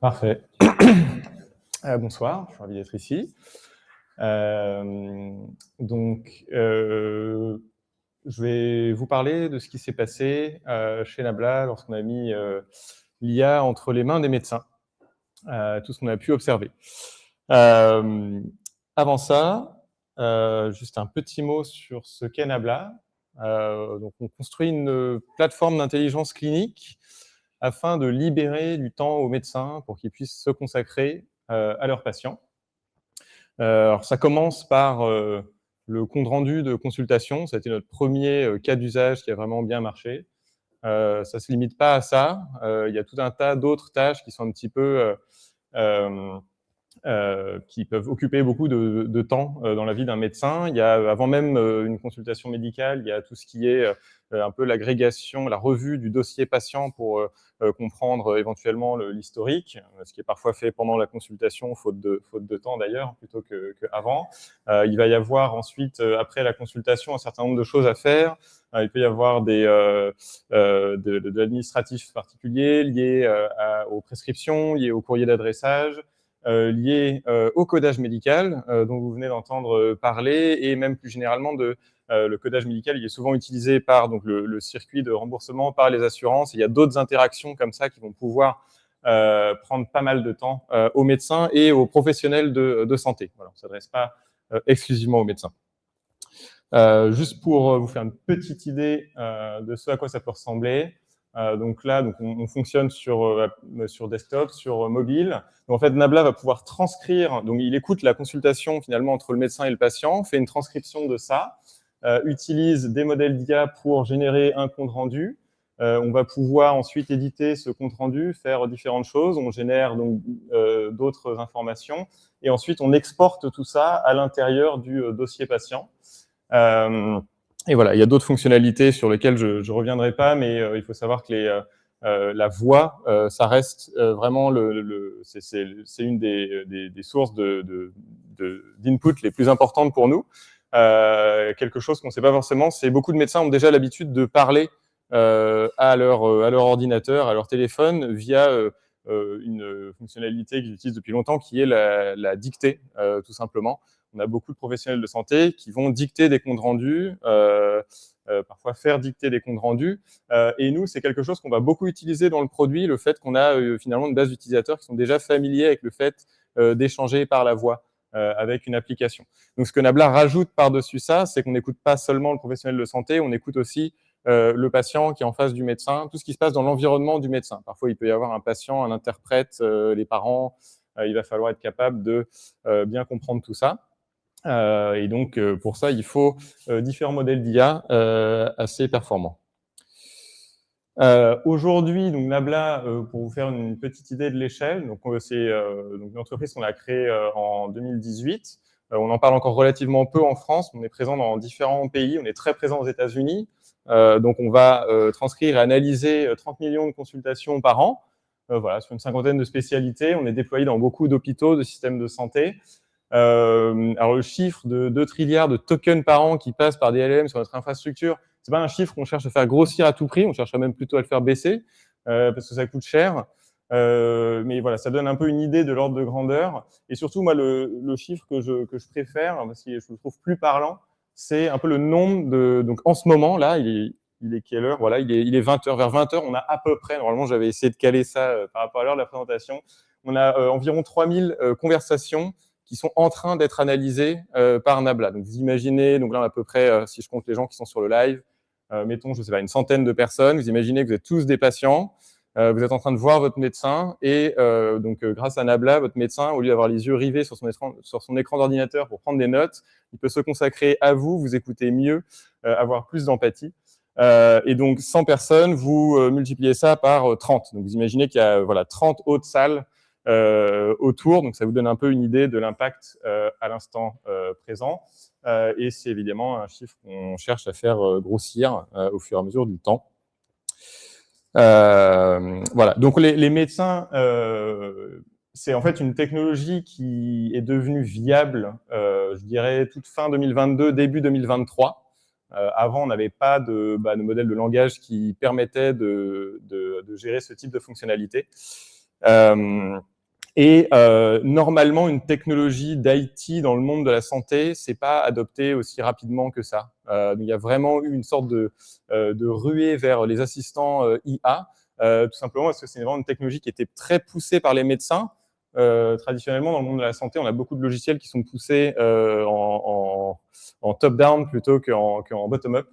Parfait. Bonsoir, je suis ravi d'être ici. Donc, je vais vous parler de ce qui s'est passé chez Nabla lorsqu'on a mis l'IA entre les mains des médecins, tout ce qu'on a pu observer. Avant ça, juste un petit mot sur ce qu'est Nabla. Donc, on construit une plateforme d'intelligence clinique afin de libérer du temps aux médecins pour qu'ils puissent se consacrer à leurs patients. Alors ça commence par le compte rendu de consultation. Ça a été notre premier cas d'usage qui a vraiment bien marché. Ça ne se limite pas à ça. Il y a tout un tas d'autres tâches qui sont un petit peu qui peuvent occuper beaucoup de temps dans la vie d'un médecin. Il y a, avant même une consultation médicale, il y a tout ce qui est un peu l'agrégation, la revue du dossier patient pour comprendre éventuellement l'historique, ce qui est parfois fait pendant la consultation, faute de temps d'ailleurs, plutôt qu'avant. Il va y avoir ensuite, après la consultation, un certain nombre de choses à faire. Il peut y avoir de l'administratif particulier lié aux prescriptions, lié au courrier d'adressage, lié au codage médical dont vous venez d'entendre parler, et même plus généralement le codage médical. Il est souvent utilisé par donc, le circuit de remboursement, par les assurances. Il y a d'autres interactions comme ça qui vont pouvoir prendre pas mal de temps aux médecins et aux professionnels de santé. Voilà, on ne s'adresse pas exclusivement aux médecins. Juste pour vous faire une petite idée de ce à quoi ça peut ressembler. Donc là, on fonctionne sur desktop, sur mobile. Donc en fait, Nabla va pouvoir transcrire. Donc il écoute la consultation finalement entre le médecin et le patient, fait une transcription de ça, utilise des modèles d'IA pour générer un compte rendu. On va pouvoir ensuite éditer ce compte rendu, faire différentes choses. On génère donc d'autres informations et ensuite on exporte tout ça à l'intérieur du dossier patient. Et voilà, il y a d'autres fonctionnalités sur lesquelles je ne reviendrai pas, mais il faut savoir que la voix, ça reste vraiment c'est une des sources d'input les plus importantes pour nous. Quelque chose qu'on ne sait pas forcément, c'est beaucoup de médecins ont déjà l'habitude de parler à leur ordinateur, à leur téléphone, via une fonctionnalité qu'ils utilisent depuis longtemps, qui est la dictée, tout simplement. On a beaucoup de professionnels de santé qui vont dicter des comptes rendus, parfois faire dicter des comptes rendus. Et nous, c'est quelque chose qu'on va beaucoup utiliser dans le produit, le fait qu'on a finalement une base d'utilisateurs qui sont déjà familiers avec le fait d'échanger par la voix avec une application. Donc, ce que Nabla rajoute par-dessus ça, c'est qu'on n'écoute pas seulement le professionnel de santé, on écoute aussi le patient qui est en face du médecin, tout ce qui se passe dans l'environnement du médecin. Parfois, il peut y avoir un patient, un interprète, les parents. Il va falloir être capable de bien comprendre tout ça. Et donc, pour ça, il faut différents modèles d'IA assez performants. Aujourd'hui, donc Nabla, pour vous faire une petite idée de l'échelle, donc c'est une entreprise qu'on a créée en 2018. On en parle encore relativement peu en France. On est présent dans différents pays. On est très présent aux États-Unis. Donc, on va transcrire et analyser 30 millions de consultations par an. Voilà, sur une cinquantaine de spécialités. On est déployé dans beaucoup d'hôpitaux, de systèmes de santé. Alors, le chiffre de 2 trilliards de tokens par an qui passent par des LLM sur notre infrastructure, c'est pas un chiffre qu'on cherche à faire grossir à tout prix. On cherche même plutôt à le faire baisser parce que ça coûte cher. Mais voilà, ça donne un peu une idée de l'ordre de grandeur. Et surtout, moi, le chiffre que je préfère, parce que je le trouve plus parlant, c'est un peu le nombre de... Donc, en ce moment, là, il est quelle heure? Voilà, il est 20h. Vers 20h, on a à peu près, normalement, j'avais essayé de caler ça par rapport à l'heure de la présentation, on a environ 3000 conversations qui sont en train d'être analysées par Nabla. Donc, vous imaginez, donc là, on a à peu près, si je compte les gens qui sont sur le live, mettons, je ne sais pas, une centaine de personnes. Vous imaginez que vous êtes tous des patients. Vous êtes en train de voir votre médecin et grâce à Nabla, votre médecin, au lieu d'avoir les yeux rivés sur son écran d'ordinateur pour prendre des notes, il peut se consacrer à vous, vous écouter mieux, avoir plus d'empathie. Et donc, 100 personnes, vous multipliez ça par 30. Donc, vous imaginez qu'il y a 30 autres salles autour. Donc, ça vous donne un peu une idée de l'impact à l'instant présent. Et c'est évidemment un chiffre qu'on cherche à faire grossir au fur et à mesure du temps. Voilà. Donc, les médecins, c'est en fait une technologie qui est devenue viable, je dirais, toute fin 2022, début 2023. Avant, on n'avait pas de modèle de langage qui permettait de gérer ce type de fonctionnalité. Et normalement, une technologie d'IT dans le monde de la santé, c'est pas adopté aussi rapidement que ça. Il y a vraiment eu une sorte de ruée vers les assistants IA, tout simplement parce que c'est vraiment une technologie qui était très poussée par les médecins. Traditionnellement, dans le monde de la santé, on a beaucoup de logiciels qui sont poussés en top-down plutôt qu'en bottom-up.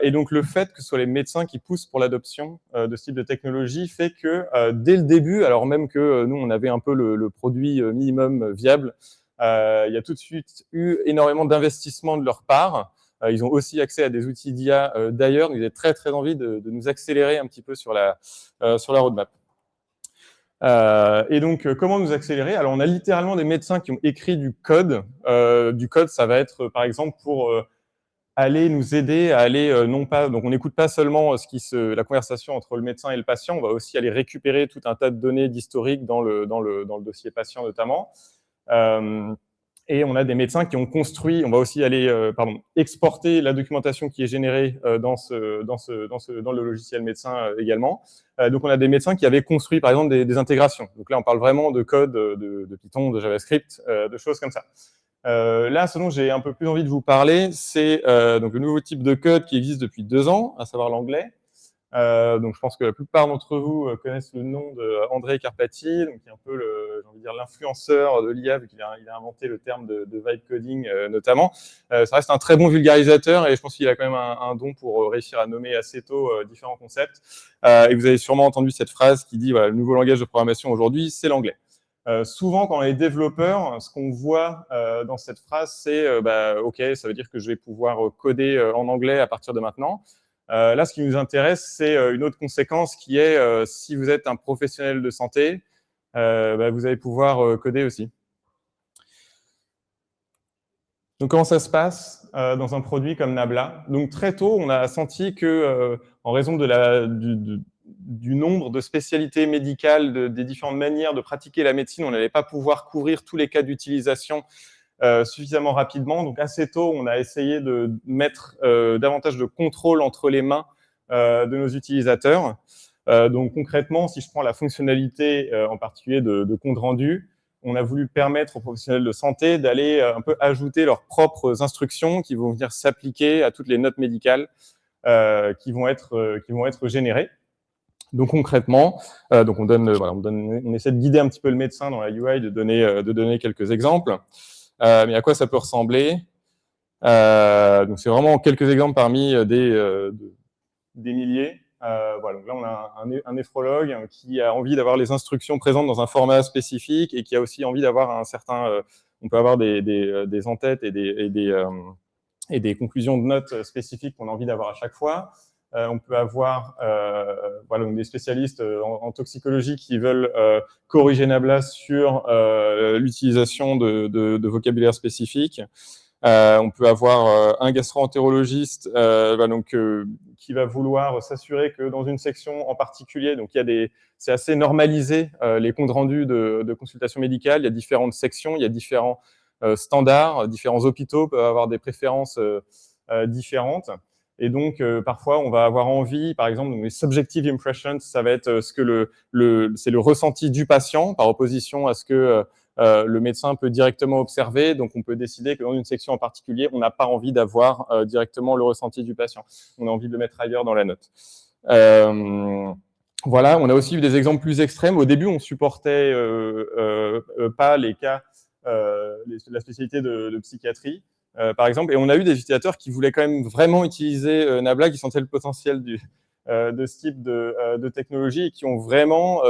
Et donc, le fait que ce soit les médecins qui poussent pour l'adoption de ce type de technologie fait que, dès le début, alors même que nous, on avait un peu le produit minimum viable, il y a tout de suite eu énormément d'investissements de leur part. Ils ont aussi accès à des outils d'IA d'ailleurs. Ils avaient très, très envie de nous accélérer un petit peu sur la roadmap. Et donc, comment nous accélérer? Alors, on a littéralement des médecins qui ont écrit du code. Du code, ça va être, par exemple, pour aller nous aider à aller non pas, donc on n'écoute pas seulement la conversation entre le médecin et le patient, on va aussi aller récupérer tout un tas de données d'historique dans le dossier patient notamment. Et on a des médecins qui ont construit, on va aussi aller exporter la documentation qui est générée dans le logiciel médecin également. Donc on a des médecins qui avaient construit par exemple des intégrations. Donc là on parle vraiment de code de Python, de JavaScript, de choses comme ça. Là, ce dont j'ai un peu plus envie de vous parler, c'est donc le nouveau type de code qui existe depuis 2 ans, à savoir l'anglais. Donc, je pense que la plupart d'entre vous connaissent le nom d'André Karpathy, donc qui est un peu j'ai envie de dire l'influenceur de l'IA, vu qu'il a inventé le terme de vibe coding notamment. Ça reste un très bon vulgarisateur et je pense qu'il a quand même un don pour réussir à nommer assez tôt différents concepts. Et vous avez sûrement entendu cette phrase qui dit voilà, le nouveau langage de programmation aujourd'hui, c'est l'anglais. Souvent, quand on est développeur, ce qu'on voit dans cette phrase, c'est OK, ça veut dire que je vais pouvoir coder en anglais à partir de maintenant. Là, ce qui nous intéresse, c'est une autre conséquence qui est si vous êtes un professionnel de santé, vous allez pouvoir coder aussi. Donc, comment ça se passe dans un produit comme Nabla? Donc, très tôt, on a senti que, en raison du nombre de spécialités médicales, des différentes manières de pratiquer la médecine, on n'allait pas pouvoir couvrir tous les cas d'utilisation suffisamment rapidement. Donc, assez tôt, on a essayé de mettre davantage de contrôle entre les mains de nos utilisateurs. Donc, concrètement, si je prends la fonctionnalité en particulier de compte rendu, on a voulu permettre aux professionnels de santé d'aller un peu ajouter leurs propres instructions qui vont venir s'appliquer à toutes les notes médicales qui vont être générées. Donc concrètement, on essaie de guider un petit peu le médecin dans la UI, de donner quelques exemples. Mais à quoi ça peut ressembler? Donc c'est vraiment quelques exemples parmi des milliers. Voilà, donc là on a un néphrologue qui a envie d'avoir les instructions présentes dans un format spécifique et qui a aussi envie d'avoir un certain, on peut avoir des en-têtes et des conclusions de notes spécifiques qu'on a envie d'avoir à chaque fois. On peut avoir donc des spécialistes en toxicologie qui veulent corriger Nabla sur l'utilisation de vocabulaire spécifique. On peut avoir un gastro-entérologiste qui va vouloir s'assurer que dans une section en particulier, donc c'est assez normalisé les comptes rendus de consultation médicale. Il y a différentes sections, il y a différents standards, différents hôpitaux peuvent avoir des préférences différentes. Et donc, parfois, on va avoir envie, par exemple, donc les subjective impressions, ça va être c'est le ressenti du patient par opposition à ce que le médecin peut directement observer. Donc, on peut décider que dans une section en particulier, on n'a pas envie d'avoir directement le ressenti du patient. On a envie de le mettre ailleurs dans la note. Voilà, on a aussi eu des exemples plus extrêmes. Au début, on supportait pas les cas, la spécialité de psychiatrie. Par exemple, et on a eu des utilisateurs qui voulaient quand même vraiment utiliser Nabla, qui sentaient le potentiel de ce type de technologie et qui ont vraiment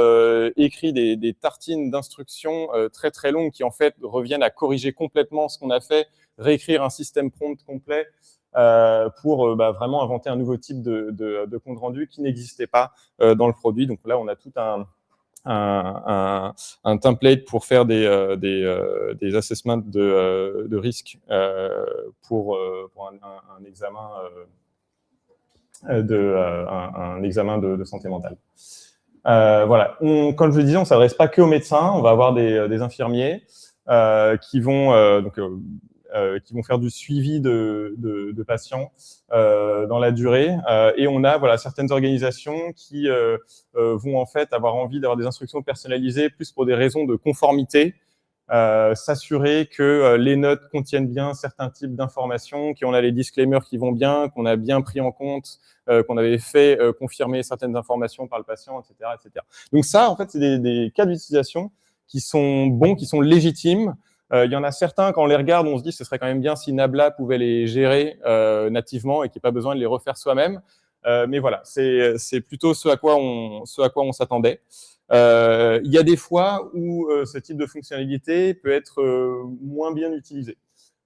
écrit des tartines d'instructions très très longues qui en fait reviennent à corriger complètement ce qu'on a fait, réécrire un système prompt complet pour vraiment inventer un nouveau type de compte rendu qui n'existait pas dans le produit. Donc là, on a tout un template pour faire des assessments de risque pour un examen un examen de santé mentale. Voilà. Comme je le disais, on ne s'adresse pas que aux médecins, on va avoir des infirmiers qui vont qui vont faire du suivi de patients dans la durée. Et on a voilà, certaines organisations qui vont en fait avoir envie d'avoir des instructions personnalisées plus pour des raisons de conformité, s'assurer que les notes contiennent bien certains types d'informations, qu'on a les disclaimers qui vont bien, qu'on a bien pris en compte, qu'on avait fait confirmer certaines informations par le patient, etc., etc. Donc ça, en fait, c'est des cas d'utilisation qui sont bons, qui sont légitimes. Il y en a certains, quand on les regarde, on se dit que ce serait quand même bien si Nabla pouvait les gérer nativement et qu'il n'y ait pas besoin de les refaire soi-même. Mais voilà, c'est plutôt ce à quoi on s'attendait. Il y a des fois où ce type de fonctionnalité peut être moins bien utilisé.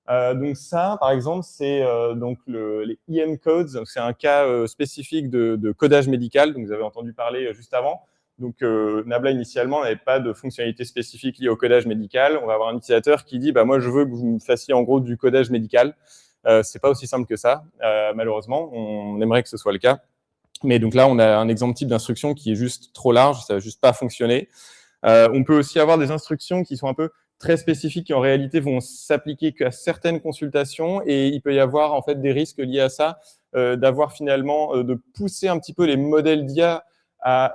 Donc ça, par exemple, c'est donc les EM codes. C'est un cas spécifique de codage médical. Donc vous avez entendu parler juste avant. Donc Nabla initialement n'avait pas de fonctionnalité spécifique liée au codage médical. On va avoir un utilisateur qui dit bah moi je veux que vous me fassiez en gros du codage médical. C'est pas aussi simple que ça, malheureusement. On aimerait que ce soit le cas. Mais donc là, on a un exemple type d'instruction qui est juste trop large, ça va juste pas fonctionner. On peut aussi avoir des instructions qui sont un peu très spécifiques qui en réalité vont s'appliquer qu'à certaines consultations et il peut y avoir en fait des risques liés à ça, d'avoir finalement de pousser un petit peu les modèles d'IA à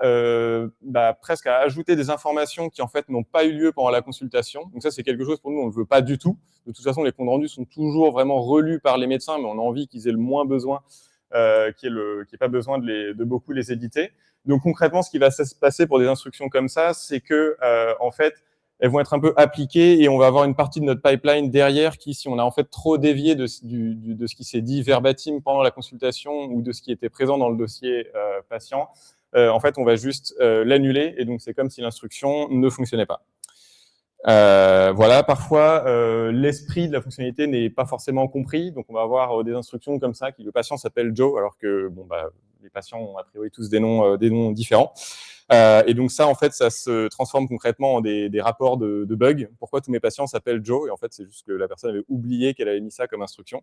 presque à ajouter des informations qui en fait n'ont pas eu lieu pendant la consultation. Donc ça c'est quelque chose pour nous on ne veut pas du tout. De toute façon les comptes rendus sont toujours vraiment relus par les médecins, mais on a envie qu'ils aient le moins besoin, qu'il n'y ait pas besoin de beaucoup les éditer. Donc concrètement, ce qui va se passer pour des instructions comme ça, c'est que en fait, elles vont être un peu appliquées et on va avoir une partie de notre pipeline derrière qui, si on a en fait trop dévié de ce qui s'est dit verbatim pendant la consultation ou de ce qui était présent dans le dossier patient, en fait, on va juste l'annuler et donc c'est comme si l'instruction ne fonctionnait pas. Voilà, parfois l'esprit de la fonctionnalité n'est pas forcément compris, donc on va avoir des instructions comme ça qui le patient s'appelle Joe, alors que bon bah les patients ont a priori tous des noms différents. Et donc ça en fait ça se transforme concrètement en des rapports de bugs. Pourquoi tous mes patients s'appellent Joe? Et en fait c'est juste que la personne avait oublié qu'elle avait mis ça comme instruction.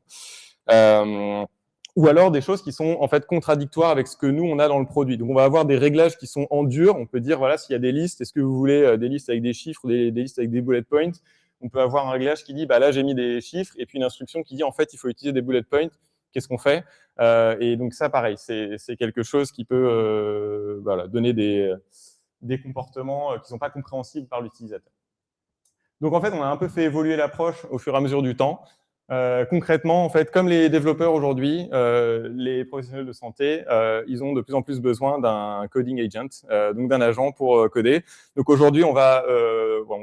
Ou alors des choses qui sont en fait contradictoires avec ce que nous on a dans le produit. Donc on va avoir des réglages qui sont en dur. On peut dire voilà s'il y a des listes, est-ce que vous voulez des listes avec des chiffres, des listes avec des bullet points? On peut avoir un réglage qui dit bah là j'ai mis des chiffres et puis une instruction qui dit en fait il faut utiliser des bullet points. Qu'est-ce qu'on fait? Et donc ça pareil, c'est quelque chose qui peut voilà, donner des comportements qui ne sont pas compréhensibles par l'utilisateur. Donc en fait on a un peu fait évoluer l'approche au fur et à mesure du temps. Concrètement, en fait, comme les développeurs aujourd'hui, les professionnels de santé, ils ont de plus en plus besoin d'un coding agent, donc d'un agent pour coder. Donc aujourd'hui, on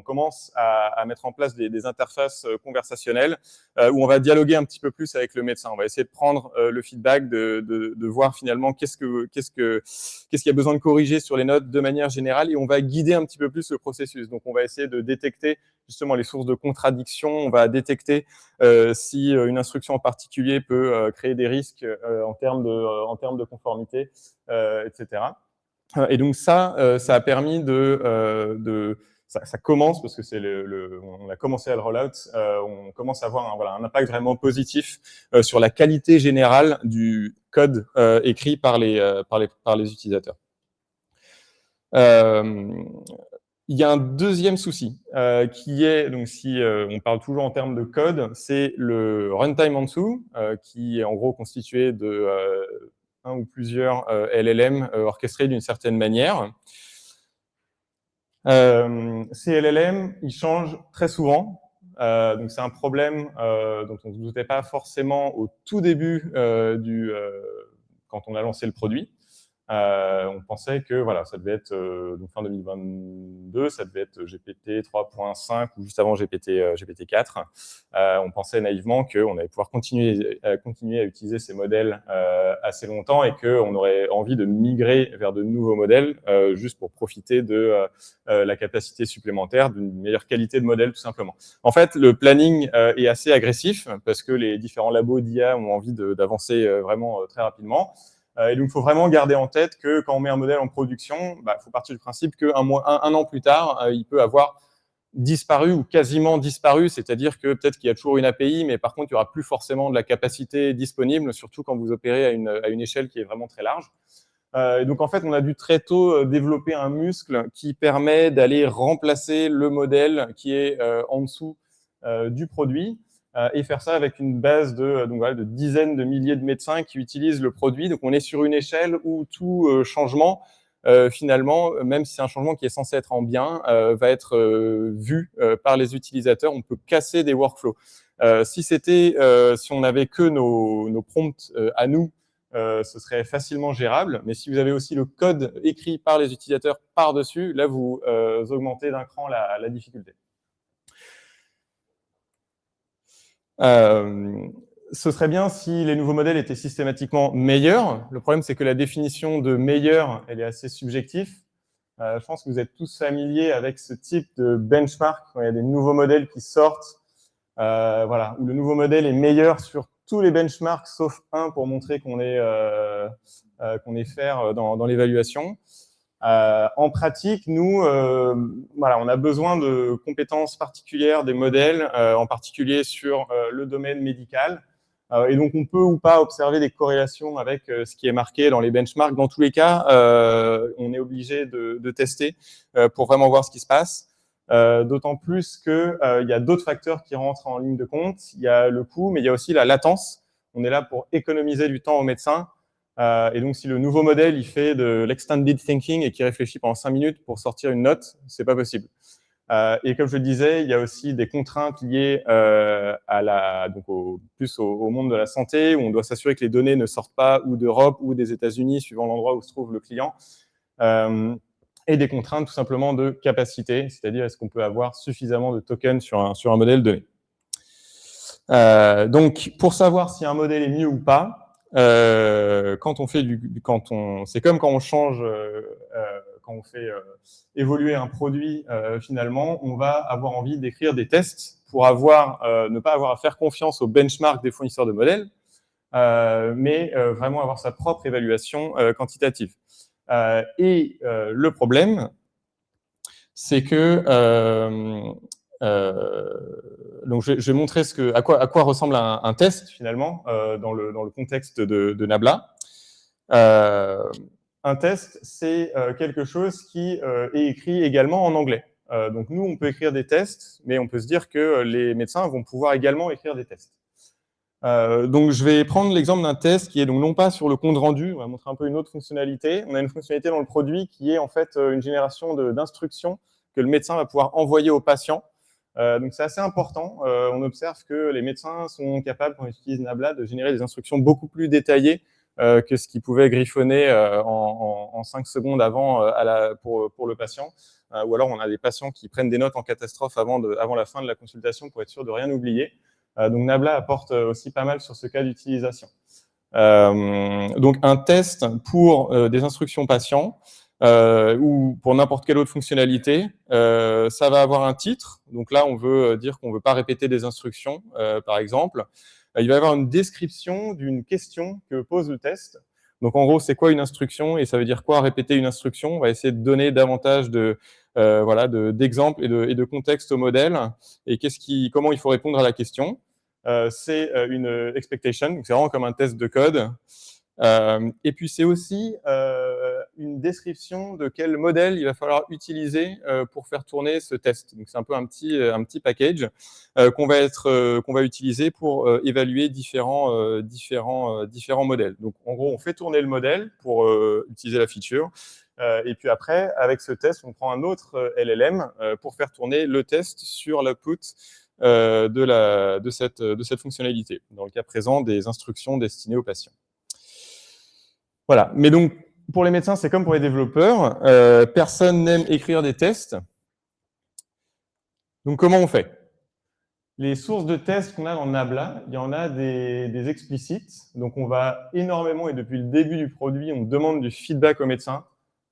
commence à mettre en place des interfaces conversationnelles où on va dialoguer un petit peu plus avec le médecin. On va essayer de prendre le feedback, de voir finalement qu'est-ce qu'il y a besoin de corriger sur les notes de manière générale et on va guider un petit peu plus le processus. Donc on va essayer de détecter justement les sources de contradiction, on va détecter si une instruction en particulier peut créer des risques en termes de conformité, etc. Et donc ça a permis ça commence, parce que on a commencé à le rollout, on commence à avoir un impact vraiment positif sur la qualité générale du code écrit par les utilisateurs. Il y a un deuxième souci qui est, donc si on parle toujours en termes de code, c'est le runtime en dessous, qui est en gros constitué de un ou plusieurs LLM orchestrés d'une certaine manière. Ces LLM, ils changent très souvent. Donc c'est un problème dont on ne se doutait pas forcément au tout début quand on a lancé le produit. On pensait que voilà, ça devait être donc fin 2022, ça devait être GPT 3.5 ou juste avant GPT 4. On pensait naïvement qu'on allait pouvoir continuer à utiliser ces modèles assez longtemps et qu'on aurait envie de migrer vers de nouveaux modèles juste pour profiter de la capacité supplémentaire, d'une meilleure qualité de modèle tout simplement. En fait, le planning est assez agressif parce que les différents labos d'IA ont envie d'avancer vraiment très rapidement. Et donc, il faut vraiment garder en tête que quand on met un modèle en production, il faut partir du principe qu'un an plus tard, il peut avoir disparu ou quasiment disparu, c'est-à-dire que peut-être qu'il y a toujours une API, mais par contre, il n'y aura plus forcément de la capacité disponible, surtout quand vous opérez à une échelle qui est vraiment très large. Et donc, en fait, on a dû très tôt développer un muscle qui permet d'aller remplacer le modèle qui est en dessous du produit. et faire ça avec une base donc voilà, de dizaines de milliers de médecins qui utilisent le produit. Donc on est sur une échelle où tout changement, finalement, même si c'est un changement qui est censé être en bien, va être vu par les utilisateurs. On peut casser des workflows. Si on n'avait que nos prompts à nous, ce serait facilement gérable. Mais si vous avez aussi le code écrit par les utilisateurs par-dessus, là, vous augmentez d'un cran la difficulté. Ce serait bien si les nouveaux modèles étaient systématiquement meilleurs. Le problème, c'est que la définition de meilleur, elle est assez subjective. Je pense que vous êtes tous familiers avec ce type de benchmark, quand il y a des nouveaux modèles qui sortent, voilà, où le nouveau modèle est meilleur sur tous les benchmarks, sauf un pour montrer qu'on est fair dans l'évaluation. En pratique, nous, voilà, on a besoin de compétences particulières des modèles, en particulier sur le domaine médical. Et donc, on peut ou pas observer des corrélations avec ce qui est marqué dans les benchmarks. Dans tous les cas, on est obligé de tester pour vraiment voir ce qui se passe. D'autant plus qu'il y a d'autres facteurs qui rentrent en ligne de compte. Il y a le coût, mais il y a aussi la latence. On est là pour économiser du temps aux médecins. Et donc, si le nouveau modèle, il fait de l'extended thinking et qu'il réfléchit pendant 5 minutes pour sortir une note, c'est pas possible. Et comme je le disais, il y a aussi des contraintes liées plus au monde de la santé, où on doit s'assurer que les données ne sortent pas ou d'Europe ou des États-Unis, suivant l'endroit où se trouve le client. Et des contraintes tout simplement de capacité, c'est-à-dire est-ce qu'on peut avoir suffisamment de tokens sur un modèle donné. Donc, pour savoir si un modèle est mieux ou pas, c'est comme quand on change, quand on fait évoluer un produit, finalement, on va avoir envie d'écrire des tests pour ne pas avoir à faire confiance aux benchmarks des fournisseurs de modèles, mais vraiment avoir sa propre évaluation quantitative. Le problème, c'est que donc je vais montrer à quoi ressemble un test finalement dans le contexte de Nabla. Un test, c'est quelque chose qui est écrit également en anglais. Donc nous, on peut écrire des tests, mais on peut se dire que les médecins vont pouvoir également écrire des tests. Donc je vais prendre l'exemple d'un test qui est donc non pas sur le compte rendu, on va montrer un peu une autre fonctionnalité. On a une fonctionnalité dans le produit qui est en fait une génération d'instructions que le médecin va pouvoir envoyer au patient. Donc c'est assez important. On observe que les médecins sont capables, quand ils utilisent Nabla, de générer des instructions beaucoup plus détaillées que ce qu'ils pouvaient griffonner en 5 secondes avant pour le patient. Ou alors on a des patients qui prennent des notes en catastrophe avant la fin de la consultation pour être sûr de rien oublier. Donc Nabla apporte aussi pas mal sur ce cas d'utilisation. Donc un test pour des instructions patients ou pour n'importe quelle autre fonctionnalité, ça va avoir un titre. Donc là, on veut dire qu'on ne veut pas répéter des instructions, par exemple. Il va y avoir une description d'une question que pose le test. Donc en gros, c'est quoi une instruction et ça veut dire quoi répéter une instruction. On va essayer de donner davantage d'exemples et de contexte au modèle et comment il faut répondre à la question. C'est une expectation, donc c'est vraiment comme un test de code. Et puis c'est aussi une description de quel modèle il va falloir utiliser pour faire tourner ce test. Donc c'est un peu un petit package qu'on va utiliser pour évaluer différents modèles. Donc en gros, on fait tourner le modèle pour utiliser la feature. Et puis après, avec ce test, on prend un autre LLM pour faire tourner le test sur l'output de cette fonctionnalité. Dans le cas présent, des instructions destinées aux patients. Voilà. Mais donc, pour les médecins, c'est comme pour les développeurs. Personne n'aime écrire des tests. Donc, comment on fait? Les sources de tests qu'on a dans Nabla, il y en a des explicites. Donc, on va énormément, et depuis le début du produit, on demande du feedback aux médecins,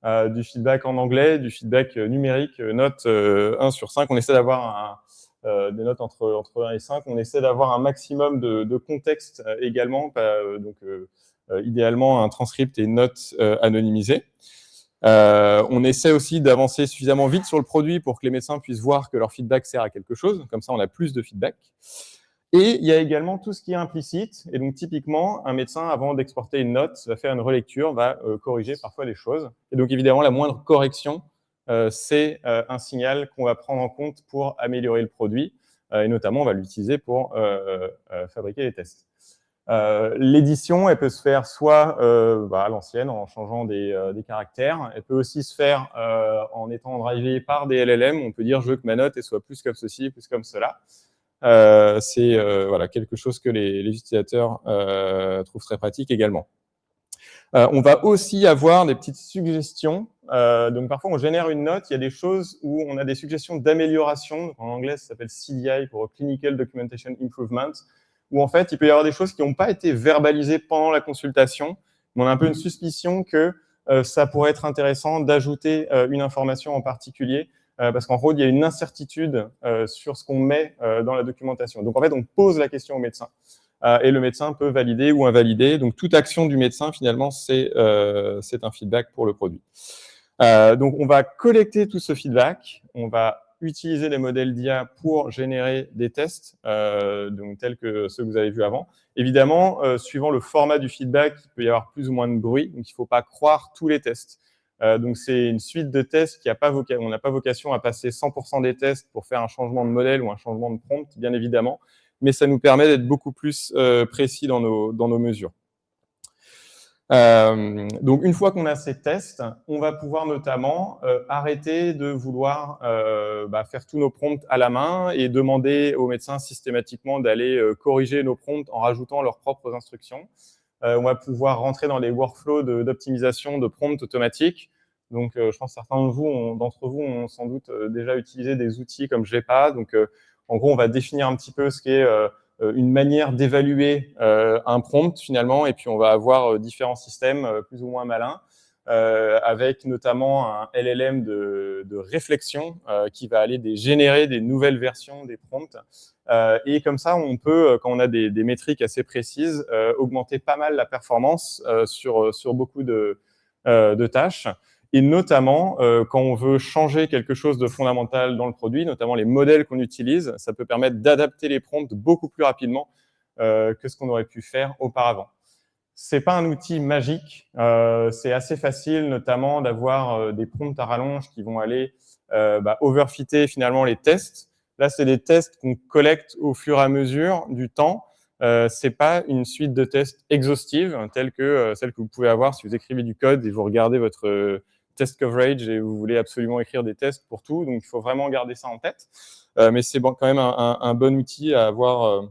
du feedback en anglais, du feedback numérique, note 1 sur 5. On essaie d'avoir des notes entre 1 et 5. On essaie d'avoir un maximum de contexte également, idéalement un transcript et une note anonymisée. On essaie aussi d'avancer suffisamment vite sur le produit pour que les médecins puissent voir que leur feedback sert à quelque chose. Comme ça, on a plus de feedback. Et il y a également tout ce qui est implicite. Et donc, typiquement, un médecin, avant d'exporter une note, va faire une relecture, va corriger parfois les choses. Et donc, évidemment, la moindre correction, c'est un signal qu'on va prendre en compte pour améliorer le produit. et notamment, on va l'utiliser pour fabriquer les tests. L'édition, elle peut se faire soit à l'ancienne, en changeant des caractères. Elle peut aussi se faire en étant drivée par des LLM. On peut dire, je veux que ma note elle soit plus comme ceci, plus comme cela. C'est voilà, quelque chose que les utilisateurs trouvent très pratique également. On va aussi avoir des petites suggestions. Donc, parfois, on génère une note. Il y a des choses où on a des suggestions d'amélioration. En anglais, ça s'appelle CDI, pour Clinical Documentation Improvement, où en fait, il peut y avoir des choses qui n'ont pas été verbalisées pendant la consultation, mais on a un peu une suspicion que ça pourrait être intéressant d'ajouter une information en particulier, parce qu'en gros, il y a une incertitude sur ce qu'on met dans la documentation. Donc, en fait, on pose la question au médecin. Et le médecin peut valider ou invalider. Donc, toute action du médecin, finalement, c'est un feedback pour le produit. Donc, on va collecter tout ce feedback. On va utiliser les modèles d'IA pour générer des tests, donc tels que ceux que vous avez vus avant. Évidemment, suivant le format du feedback, il peut y avoir plus ou moins de bruit. Donc, il ne faut pas croire tous les tests. Donc, c'est une suite de tests qui on n'a pas vocation à passer 100% des tests pour faire un changement de modèle ou un changement de prompt, bien évidemment. Mais ça nous permet d'être beaucoup plus précis dans nos mesures. Donc, une fois qu'on a ces tests, on va pouvoir notamment arrêter de vouloir faire tous nos prompts à la main et demander aux médecins systématiquement d'aller corriger nos prompts en rajoutant leurs propres instructions. On va pouvoir rentrer dans les workflows d'optimisation de prompts automatiques. Donc, je pense que certains d'entre vous ont sans doute déjà utilisé des outils comme GEPA. Donc, en gros, on va définir un petit peu ce qu'est une manière d'évaluer un prompt, finalement, et puis on va avoir différents systèmes plus ou moins malins, avec notamment un LLM de réflexion qui va aller générer des nouvelles versions des prompts. Et comme ça, on peut, quand on a des métriques assez précises, augmenter pas mal la performance sur beaucoup de tâches. Et notamment, quand on veut changer quelque chose de fondamental dans le produit, notamment les modèles qu'on utilise, ça peut permettre d'adapter les prompts beaucoup plus rapidement que ce qu'on aurait pu faire auparavant. C'est pas un outil magique, c'est assez facile, notamment d'avoir des prompts à rallonge qui vont aller overfitter finalement les tests. Là, c'est des tests qu'on collecte au fur et à mesure du temps. C'est pas une suite de tests exhaustive, telle que celle que vous pouvez avoir si vous écrivez du code et vous regardez votre test coverage et vous voulez absolument écrire des tests pour tout. Donc, il faut vraiment garder ça en tête. Mais c'est quand même un bon outil à avoir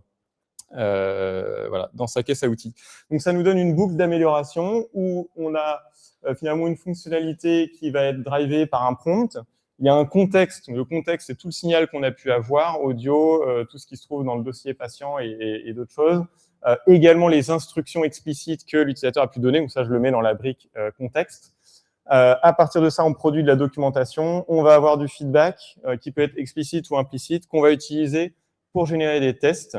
voilà, dans sa caisse à outils. Donc, ça nous donne une boucle d'amélioration où on a finalement une fonctionnalité qui va être drivée par un prompt. Il y a un contexte. Le contexte, c'est tout le signal qu'on a pu avoir, audio, tout ce qui se trouve dans le dossier patient et d'autres choses. Également les instructions explicites que l'utilisateur a pu donner. Donc ça, je le mets dans la brique contexte. À partir de ça, on produit de la documentation. On va avoir du feedback qui peut être explicite ou implicite qu'on va utiliser pour générer des tests.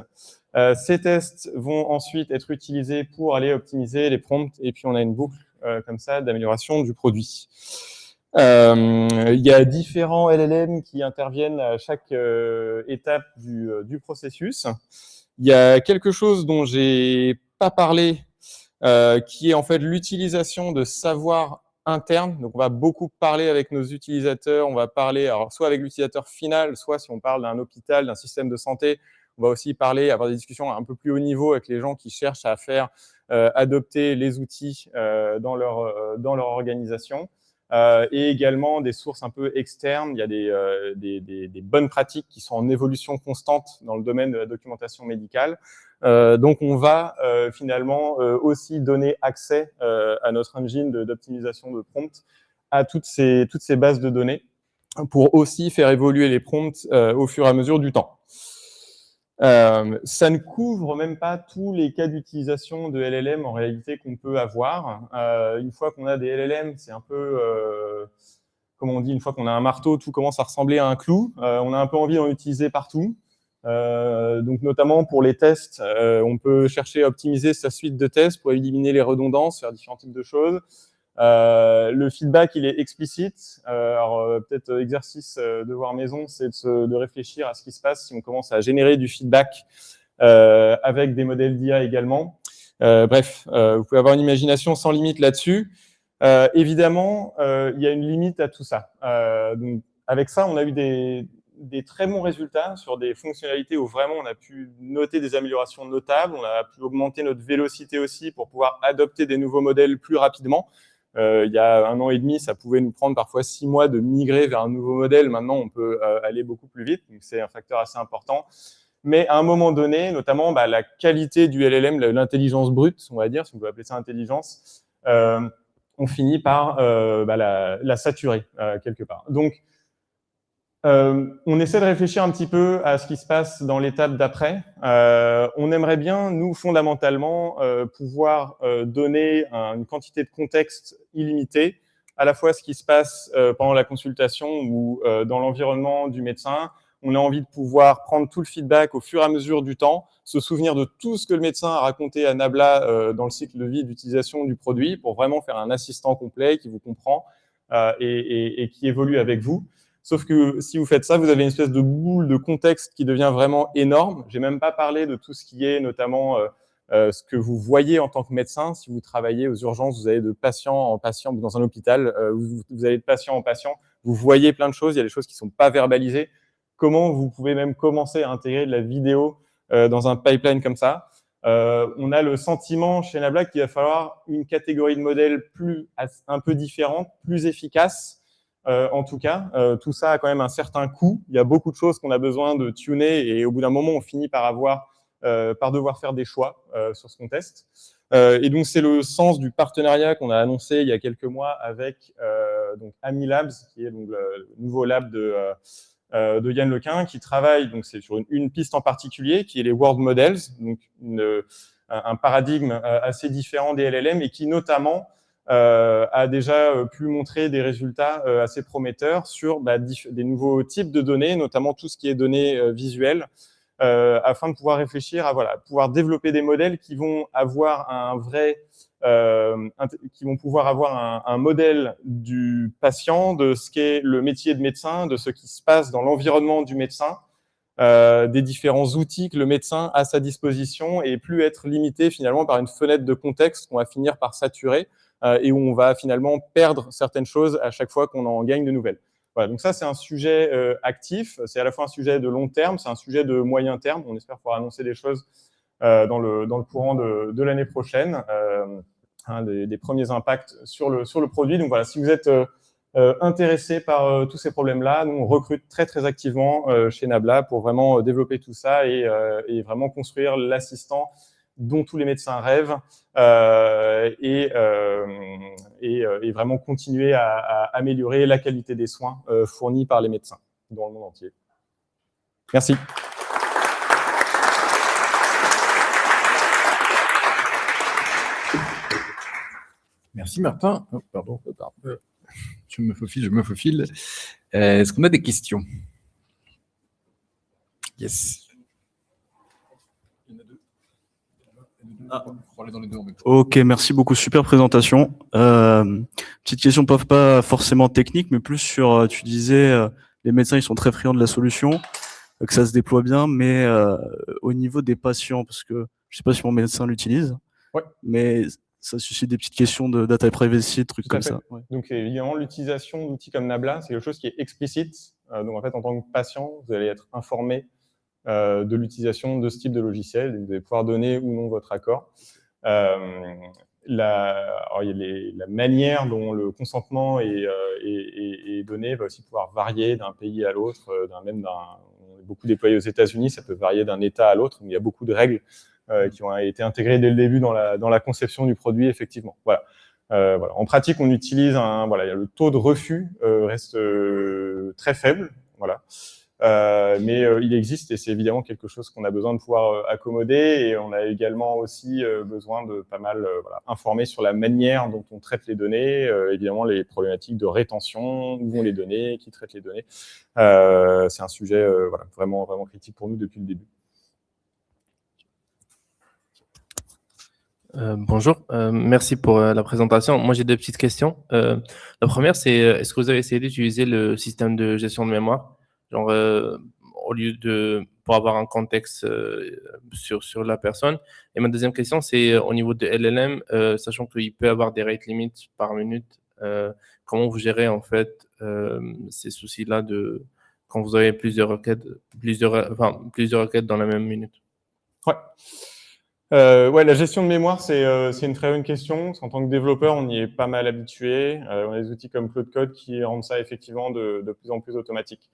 Ces tests vont ensuite être utilisés pour aller optimiser les prompts. Et puis, on a une boucle comme ça d'amélioration du produit. Il y a différents LLM qui interviennent à chaque étape du processus. Il y a quelque chose dont j'ai pas parlé, qui est en fait l'utilisation de savoir interne. Donc, on va beaucoup parler avec nos utilisateurs. On va parler, alors, soit avec l'utilisateur final, soit si on parle d'un hôpital, d'un système de santé, on va aussi parler, avoir des discussions un peu plus haut niveau avec les gens qui cherchent à faire adopter les outils dans leur organisation. Et également des sources un peu externes. Il y a des bonnes pratiques qui sont en évolution constante dans le domaine de la documentation médicale. Donc, on va finalement aussi donner accès à notre engine d'optimisation de prompts à toutes ces bases de données pour aussi faire évoluer les prompts au fur et à mesure du temps. Ça ne couvre même pas tous les cas d'utilisation de LLM en réalité qu'on peut avoir. Une fois qu'on a des LLM, c'est un peu, comme on dit, une fois qu'on a un marteau, tout commence à ressembler à un clou. On a un peu envie d'en utiliser partout. Donc notamment pour les tests, on peut chercher à optimiser sa suite de tests pour éliminer les redondances, faire différents types de choses. Le feedback, il est explicite. Alors, peut-être exercice devoir maison, c'est de réfléchir à ce qui se passe si on commence à générer du feedback avec des modèles d'IA également. Bref, vous pouvez avoir une imagination sans limite là-dessus. Évidemment, il y a une limite à tout ça. Donc, avec ça, on a eu des très bons résultats sur des fonctionnalités où vraiment on a pu noter des améliorations notables, on a pu augmenter notre vélocité aussi pour pouvoir adopter des nouveaux modèles plus rapidement. Il y a 1 an et demi, ça pouvait nous prendre parfois 6 mois de migrer vers un nouveau modèle. Maintenant, on peut aller beaucoup plus vite, donc c'est un facteur assez important. Mais à un moment donné, notamment la qualité du LLM, l'intelligence brute, on va dire, si on peut appeler ça intelligence, on finit par la saturer quelque part. Donc, on essaie de réfléchir un petit peu à ce qui se passe dans l'étape d'après. On aimerait bien, nous, fondamentalement, pouvoir donner une quantité de contexte illimitée, à la fois ce qui se passe pendant la consultation ou dans l'environnement du médecin. On a envie de pouvoir prendre tout le feedback au fur et à mesure du temps, se souvenir de tout ce que le médecin a raconté à Nabla dans le cycle de vie d'utilisation du produit pour vraiment faire un assistant complet qui vous comprend et qui évolue avec vous. Sauf que si vous faites ça, vous avez une espèce de boule de contexte qui devient vraiment énorme. J'ai même pas parlé de tout ce qui est notamment ce que vous voyez en tant que médecin. Si vous travaillez aux urgences, vous avez de patient en patient dans un hôpital, vous avez de patient en patient, vous voyez plein de choses, il y a des choses qui sont pas verbalisées. Comment vous pouvez même commencer à intégrer de la vidéo dans un pipeline comme ça? On a le sentiment chez Nabla qu'il va falloir une catégorie de modèles un peu différente, plus efficace. En tout cas, tout ça a quand même un certain coût. Il y a beaucoup de choses qu'on a besoin de tuner et au bout d'un moment, on finit par devoir faire des choix sur ce qu'on teste. Et donc, c'est le sens du partenariat qu'on a annoncé il y a quelques mois avec donc Ami Labs, qui est donc le nouveau lab de Yann Lequin, qui travaille, donc c'est sur une piste en particulier, qui est les World Models, donc un paradigme assez différent des LLM et qui notamment a déjà pu montrer des résultats assez prometteurs sur des nouveaux types de données, notamment tout ce qui est données visuelles, afin de pouvoir réfléchir à pouvoir développer des modèles qui vont avoir qui vont pouvoir avoir un modèle du patient, de ce qu'est le métier de médecin, de ce qui se passe dans l'environnement du médecin, des différents outils que le médecin a à sa disposition et plus être limité finalement par une fenêtre de contexte qu'on va finir par saturer et où on va finalement perdre certaines choses à chaque fois qu'on en gagne de nouvelles. Voilà, donc ça, c'est un sujet actif, c'est à la fois un sujet de long terme, c'est un sujet de moyen terme. On espère pouvoir annoncer des choses dans le courant de l'année prochaine, des premiers impacts sur le produit. Donc voilà, si vous êtes intéressé par tous ces problèmes-là, nous, on recrute très, très activement chez Nabla pour vraiment développer tout ça et vraiment construire l'assistant dont tous les médecins rêvent et vraiment continuer à améliorer la qualité des soins fournis par les médecins dans le monde entier. Merci. Merci Martin. Oh, pardon. Je me faufile. Est-ce qu'on a des questions? Yes. Ok, merci beaucoup, super présentation. Petite question, pas forcément technique, mais plus sur, tu disais, les médecins ils sont très friands de la solution, que ça se déploie bien, mais au niveau des patients, parce que je sais pas si mon médecin l'utilise, ouais. Mais ça suscite des petites questions de data privacy, de trucs comme ça. Ouais. Donc évidemment, l'utilisation d'outils comme Nabla, c'est quelque chose qui est explicite. Donc en fait, en tant que patient, vous allez être informé de l'utilisation de ce type de logiciel. Vous allez pouvoir donner ou non votre accord. Alors, il y a la manière dont le consentement est donné va aussi pouvoir varier d'un pays à l'autre, on est beaucoup déployé aux États-Unis, ça peut varier d'un État à l'autre. Il y a beaucoup de règles qui ont été intégrées dès le début dans la conception du produit, effectivement. Voilà. En pratique, on utilise le taux de refus reste très faible. Voilà. Mais il existe et c'est évidemment quelque chose qu'on a besoin de pouvoir accommoder et on a également aussi besoin de pas mal informer sur la manière dont on traite les données, évidemment les problématiques de rétention, où vont les données, qui traite les données. C'est un sujet vraiment, vraiment critique pour nous depuis le début. Bonjour, merci pour la présentation. Moi, j'ai deux petites questions. La première, c'est est-ce que vous avez essayé d'utiliser le système de gestion de mémoire, genre au lieu pour avoir un contexte sur la personne. Et ma deuxième question, c'est au niveau de LLM, sachant qu'il peut avoir des rate limits par minute, comment vous gérez en fait ces soucis-là quand vous avez plusieurs requêtes dans la même minute? Ouais. Ouais, la gestion de mémoire, c'est une très bonne question. En tant que développeur, on y est pas mal habitué. On a des outils comme Claude Code qui rendent ça effectivement de plus en plus automatique.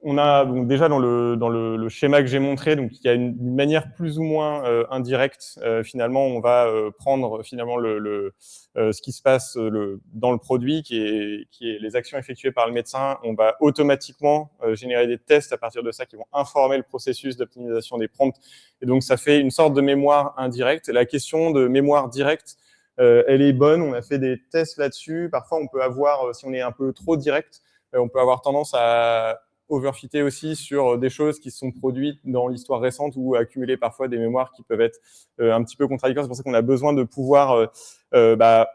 On a donc déjà dans le schéma que j'ai montré, donc il y a une manière plus ou moins indirecte. Finalement, on va prendre finalement ce qui se passe dans le produit, qui est les actions effectuées par le médecin. On va automatiquement générer des tests à partir de ça qui vont informer le processus d'optimisation des prompts. Et donc, ça fait une sorte de mémoire indirecte. La question de mémoire directe, elle est bonne. On a fait des tests là-dessus. Parfois, on peut avoir, si on est un peu trop direct, on peut avoir tendance à overfitter aussi sur des choses qui sont produites dans l'histoire récente ou accumuler parfois des mémoires qui peuvent être un petit peu contradictoires. C'est pour ça qu'on a besoin de pouvoir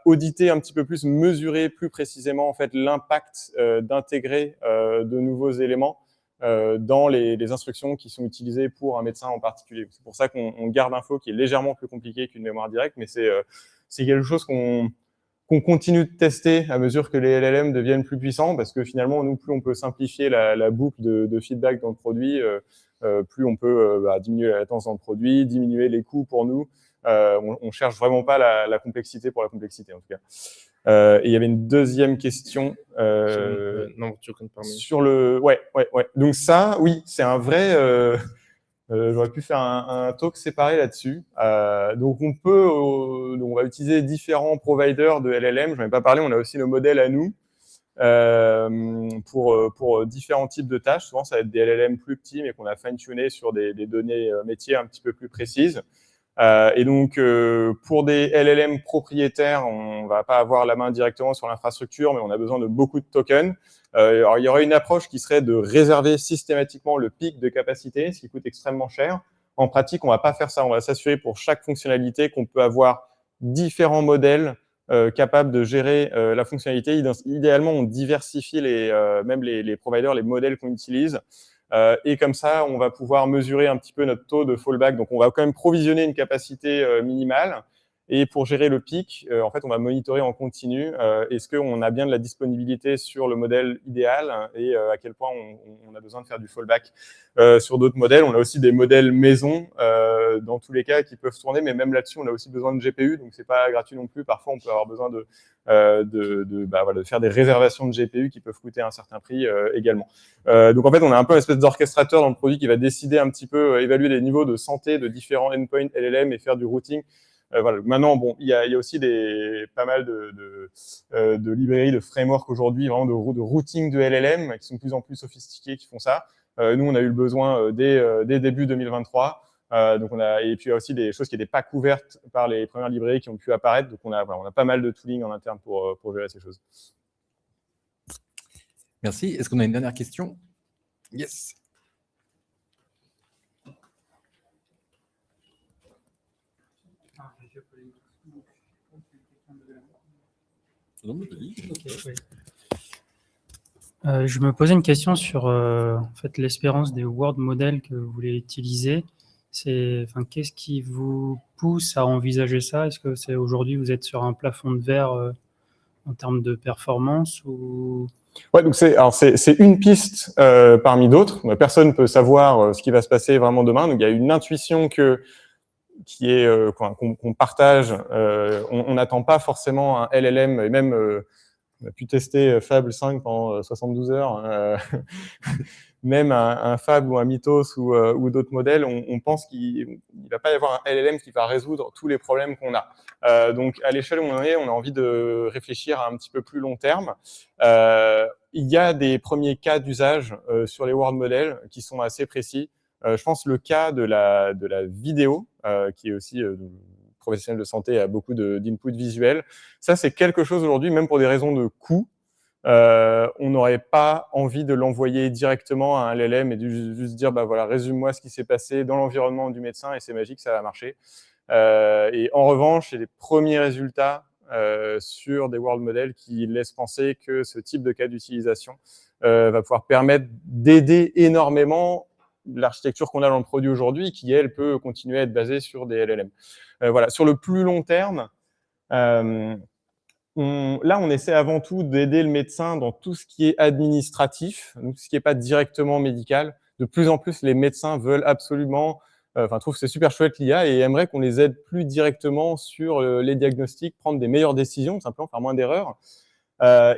auditer un petit peu plus, mesurer plus précisément en fait l'impact d'intégrer de nouveaux éléments dans les instructions qui sont utilisées pour un médecin en particulier. C'est pour ça qu'on garde info qui est légèrement plus compliqué qu'une mémoire directe, mais c'est quelque chose qu'on continue de tester à mesure que les LLM deviennent plus puissants, parce que finalement, nous, plus on peut simplifier la boucle de feedback dans le produit, plus on peut diminuer la latence dans le produit, diminuer les coûts pour nous. On cherche vraiment pas la complexité pour la complexité, en tout cas. Et il y avait une deuxième question Non, tu peux me permettre. sur le... Ouais. Donc ça, oui, c'est un vrai... J'aurais pu faire un talk séparé là-dessus. Donc, on va utiliser différents providers de LLM. Je n'en ai pas parlé, on a aussi nos modèles à nous pour différents types de tâches. Souvent, ça va être des LLM plus petits, mais qu'on a fine-tuné sur des données métiers un petit peu plus précises. Et donc, pour des LLM propriétaires, on ne va pas avoir la main directement sur l'infrastructure, mais on a besoin de beaucoup de tokens. Alors, il y aurait une approche qui serait de réserver systématiquement le pic de capacité, ce qui coûte extrêmement cher. En pratique, on ne va pas faire ça. On va s'assurer pour chaque fonctionnalité qu'on peut avoir différents modèles capables de gérer la fonctionnalité. Idéalement, on diversifie même les providers, les modèles qu'on utilise. Et comme ça, on va pouvoir mesurer un petit peu notre taux de fallback. Donc, on va quand même provisionner une capacité minimale. Et pour gérer le pic, en fait, on va monitorer en continu. Est-ce qu'on a bien de la disponibilité sur le modèle idéal et à quel point on a besoin de faire du fallback sur d'autres modèles. On a aussi des modèles maison dans tous les cas qui peuvent tourner, mais même là-dessus, on a aussi besoin de GPU, donc c'est pas gratuit non plus. Parfois, on peut avoir besoin de faire des réservations de GPU qui peuvent coûter un certain prix également. Donc en fait, on a un peu une espèce d'orchestrateur dans le produit qui va décider un petit peu, évaluer les niveaux de santé de différents endpoints LLM et faire du routing. Voilà. Maintenant, bon, il y a aussi pas mal de librairies, de frameworks aujourd'hui, vraiment de routing de LLM qui sont de plus en plus sophistiqués, qui font ça. Nous, on a eu le besoin dès début 2023. Et puis il y a aussi des choses qui n'étaient pas couvertes par les premières librairies qui ont pu apparaître. Donc on a pas mal de tooling en interne pour gérer ces choses. Merci. Est-ce qu'on a une dernière question? Yes. Je me posais une question sur en fait, l'espérance des world models que vous voulez utiliser. Qu'est-ce qui vous pousse à envisager ça? Est-ce que c'est aujourd'hui vous êtes sur un plafond de verre en termes de performance ou... Ouais, donc c'est une piste parmi d'autres. Personne ne peut savoir ce qui va se passer vraiment demain. Donc il y a une intuition qu'on partage. On n'attend pas forcément un LLM, et même on a pu tester Fable 5 pendant 72 heures. Même un Fable ou un Mythos ou d'autres modèles, on pense qu'il ne va pas y avoir un LLM qui va résoudre tous les problèmes qu'on a. Donc, à l'échelle où on est, on a envie de réfléchir à un petit peu plus long terme. Il y a des premiers cas d'usage sur les world models qui sont assez précis. Je pense le cas de la vidéo, qui est aussi professionnel de santé, a beaucoup d'input visuel. Ça, c'est quelque chose aujourd'hui, même pour des raisons de coût, on n'aurait pas envie de l'envoyer directement à un LLM et de juste dire, voilà, résume-moi ce qui s'est passé dans l'environnement du médecin et c'est magique, ça va marcher. Et en revanche, il y a des premiers résultats sur des world models qui laissent penser que ce type de cas d'utilisation va pouvoir permettre d'aider énormément l'architecture qu'on a dans le produit aujourd'hui, qui, elle, peut continuer à être basée sur des LLM. Voilà. Sur le plus long terme, là, on essaie avant tout d'aider le médecin dans tout ce qui est administratif, donc tout ce qui n'est pas directement médical. De plus en plus, les médecins veulent absolument, trouvent que c'est super chouette l'IA et aimeraient qu'on les aide plus directement sur les diagnostics, prendre des meilleures décisions, simplement faire moins d'erreurs.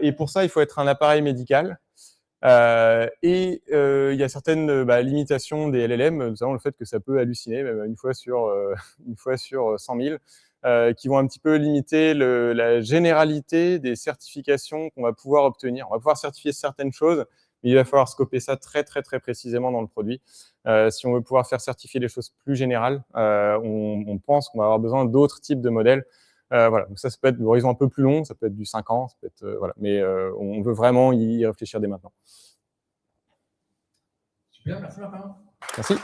Et pour ça, il faut être un appareil médical. Il y a certaines limitations des LLM, notamment le fait que ça peut halluciner, même une fois sur 100 000. Qui vont un petit peu limiter la généralité des certifications qu'on va pouvoir obtenir. On va pouvoir certifier certaines choses, mais il va falloir scoper ça très, très, très précisément dans le produit. Si on veut pouvoir faire certifier des choses plus générales, on pense qu'on va avoir besoin d'autres types de modèles. Voilà. Donc ça peut être l'horizon un peu plus long, ça peut être du 5 ans, ça peut être, voilà. Mais on veut vraiment y réfléchir dès maintenant. Super, merci Martin. Merci.